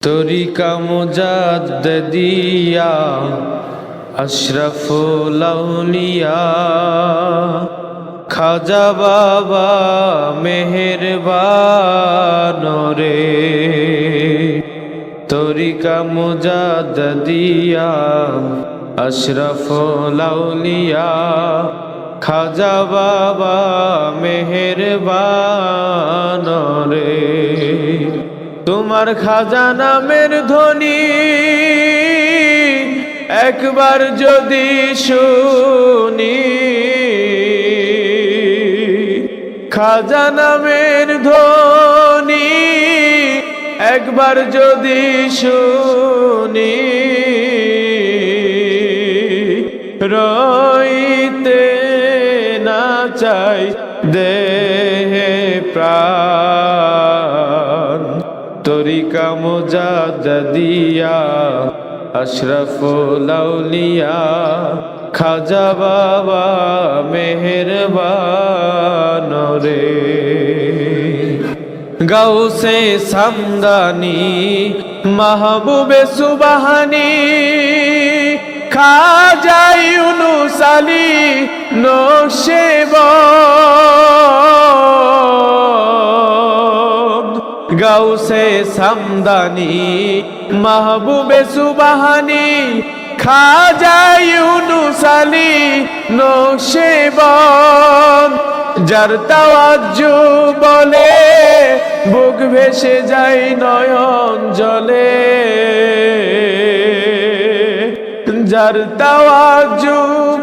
তরিকা মুজাদ্দিদিয়া আশরাফুল আউলিয়া খাজা বাবা মেহেরবান রে। তরিকা মুজাদ্দিদিয়া আশরাফুল আউলিয়া খাজা বাবা মেহেরবান রে। তোমার খাজা নামের ধ্বনি একবার যদি শুনি, খাজা নামের ধ্বনি একবার যদি শুনি, রইতে না চাই দেহে প্রাণ। তরিকা মুজাদ্দিদিয়া আশরাফুল আউলিয়া খাজা বাবা মেহেরবান রে। গাউসে সামদানি মাহবুবে সুবহানি খাজা ইউনুস আলী নকশবন্দ। গাউসে সামদানি মাহবুবে সুবহানি খাজা ইউনুস আলী নকশবন্দ। যার তাওয়াজ্জু বলে বুক ভেসে যায় নয়ন জলে, যার তাওয়াজ্জু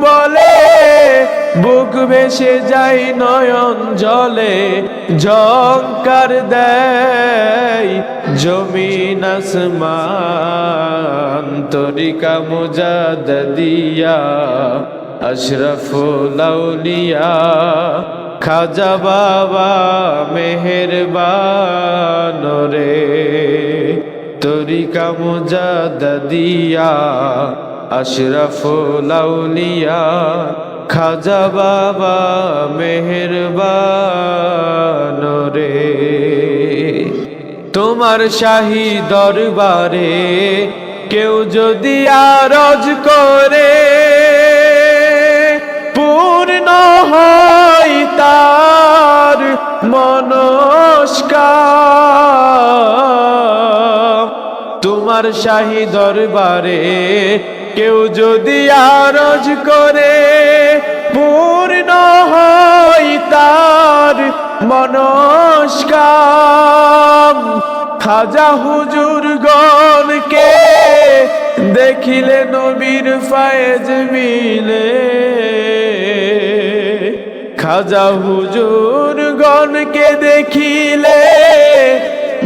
বলে বুক ভেসে যায় নয়ন জলে। ঝংকার দেয় জমিন আসমান। তরিকা মুজাদ্দিদিয়া আশরাফুল আউলিয়া খাজা বাবা মেহেরবান রে। তরিকা মুজাদ্দিদিয়া আশরাফুল আউলিয়া খাজা বাবা মেহেরবান রে। তোমার শাহী দরবারে কেউ যদি আরজ করে, পূর্ণ হয় তার মনস্কাম। তোমার শাহী দরবারে কেউ যদি আরজ করে, পূর্ণ হয় তার মনস্কাম। খাজা হুজুর গণকে দেখিলে নবীর ফায়েজ মিলে, খাজা হুজুর গণকে দেখিলে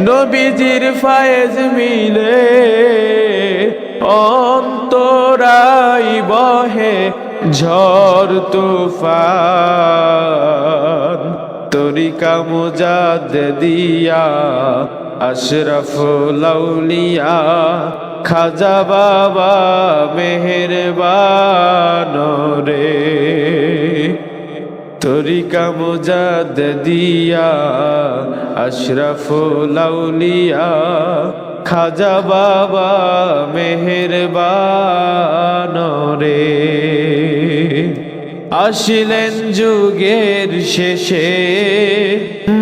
নবীজির ফায়েজ মিলে। অন্তরাই বহে ঝড় তুফান। তরিকা মুজাদ্দিদিয়া আশরাফুল আউলিয়া খাজা বাবা মেহেরবান রে। তরিকা মুজাদ্দিদিয়া আশরাফুল আউলিয়া খাজা বাবা মেহেরবান রে। আসিলেন যুগের শেষে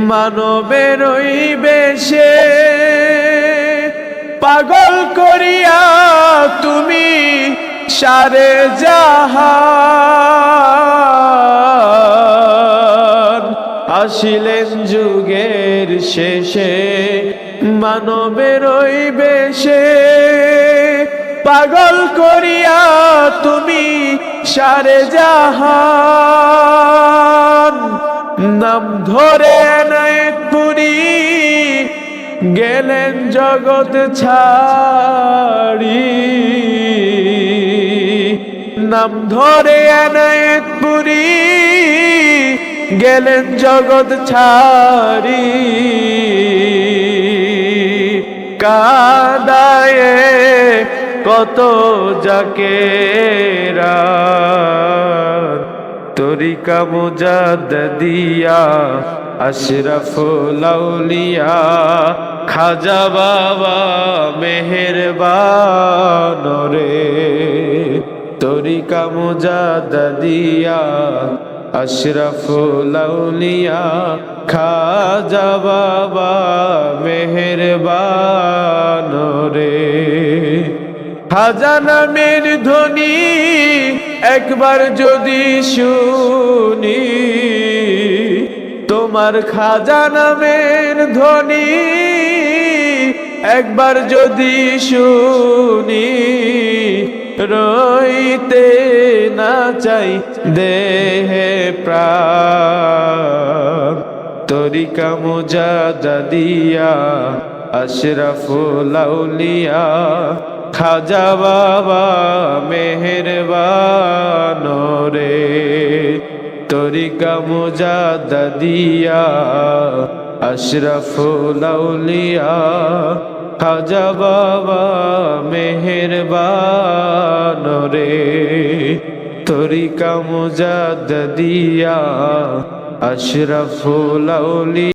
মানবের ওই বেশে, পাগল করিয়া তুমি সারে জাহান। আসিলেন যুগের শেষে মানবের ওই বেশে, পাগল করিয়া তুমি সারে জাহান। নাম ধরে এনায়েতপুরী গেলেন জগৎ ছাড়ি, নাম ধরে এনায়েতপুরী গেলেন জগৎ ছাড়ি। কাদায়ে কত জাকেরা তরিকা মুজাদ্দিদিয়া আশরাফুল আউলিয়া খাজা বাবা মেহেরবান রে তরিকা মুজাদ্দিদিয়া আশরাফুল আউলিয়া খাজা বাবা মেহেরবান রে খাজা নামের ধ্বনি একবার যদি শুনি তোমার খাজা নামের ধ্বনি একবার যদি শুনি রইতে না চাই দেহে প্রাণ তরিকা মুজাদ্দিদিয়া আশরাফুল আউলিয়া খাজা বাবা মেহেরবান রে তরিকা মুজাদ্দিদিয়া আশরাফুল আউলিয়া খাজা বাবা মেহেরবান রে তরিকা মুজাদ্দিদিয়া আশরাফুল আউলিয়া